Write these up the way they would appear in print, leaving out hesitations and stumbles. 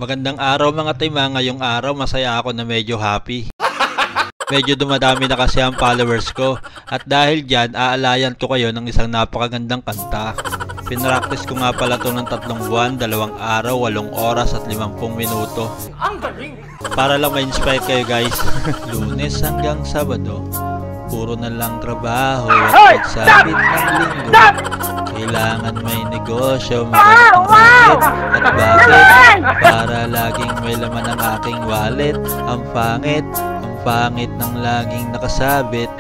Magandang araw mga tima, ngayong araw masaya ako na medyo happy. Medyo dumadami na kasi ang followers ko at dahil dyan aalayan ko kayo ng isang napakagandang kanta. Pinractice ko nga pala to ng 3 buwan, 2 araw, 8 oras at 50 minuto. Para lang ma-inspire kayo guys. Lunes hanggang Sabado, puro na lang trabaho at pagsapit ng linggo. Kailangan may negosyo, makakapagpapit. At bakit? Para laging may laman ang aking wallet. Ang pangit ng laging nakasabit.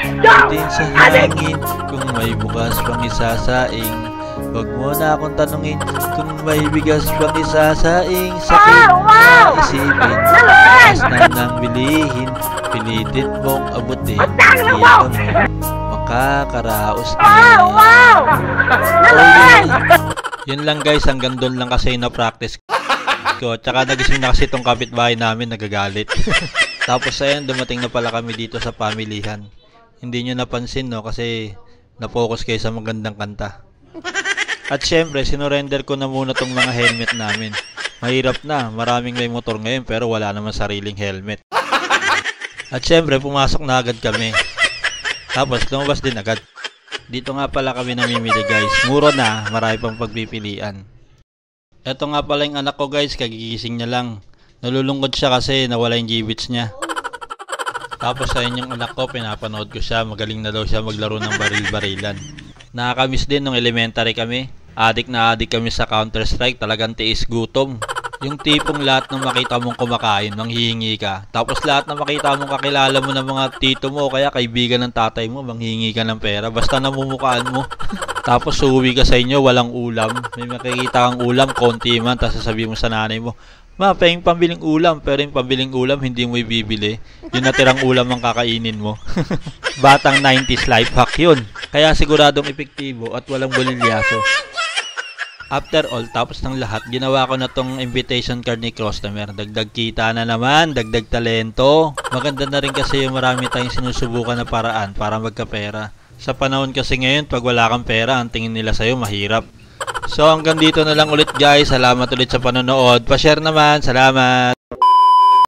Din sa hangin, kung may bukas pang isasaing. Huwag mo na akong tanungin kung may bigas pang isasaing. Sakit na isipin, mas na nang bilihin. Pilitin mong abutin, hindi ako makakaraos na. Yun lang guys, hanggang doon lang kasi na-practice ko. Tsaka nagising na kasi itong kapitbahay namin, nagagalit. Tapos ayan, dumating na pala kami dito sa pamilihan. Hindi nyo napansin no, kasi na-focus kayo sa magandang kanta. At syempre, sinurrender ko na muna tong mga helmet namin. Mahirap na, maraming may motor ngayon pero wala naman sariling helmet. At syempre, pumasok na agad kami. Tapos, lumabas din agad. Dito nga pala kami namimili guys. Mura na, marami pang pagpipilian. Eto nga pala yung anak ko guys, kagigising niya lang. Nalulungkot siya kasi nawala yung G-Bits niya. Tapos ayun yung anak ko, pinapanood ko siya. Magaling na daw siya maglaro ng baril-barilan. Nakakamiss din nung elementary kami. Adik na adik kami sa Counter-Strike, talagang tiis gutom. Yung tipong lahat ng makita mong kumakain, manghihingi ka. Tapos lahat ng makita mong kakilala mo ng mga tito mo o kaya kaibigan ng tatay mo, manghihingi ka ng pera. Basta namumukaan mo. Tapos uuwi ka sa inyo, walang ulam. May makikita kang ulam, konti man. Tapos sasabihin mo sa nanay mo, ma, pahing pambiling ulam. Pero yung pambiling ulam, hindi mo ibibili. Yung natirang ulam ang kakainin mo. Batang 90s life hack yun. Kaya siguradong epektibo at walang bulilyaso. After all, tapos ng lahat, ginawa ko na tong invitation card ni customer. Dagdag kita na naman, dagdag talento. Maganda na rin kasi yung marami tayong sinusubukan na paraan para magkapera. Sa panahon kasi ngayon, pag wala kang pera, ang tingin nila sa'yo mahirap. So hanggang dito na lang ulit guys. Salamat ulit sa panonood. Pa-share naman. Salamat.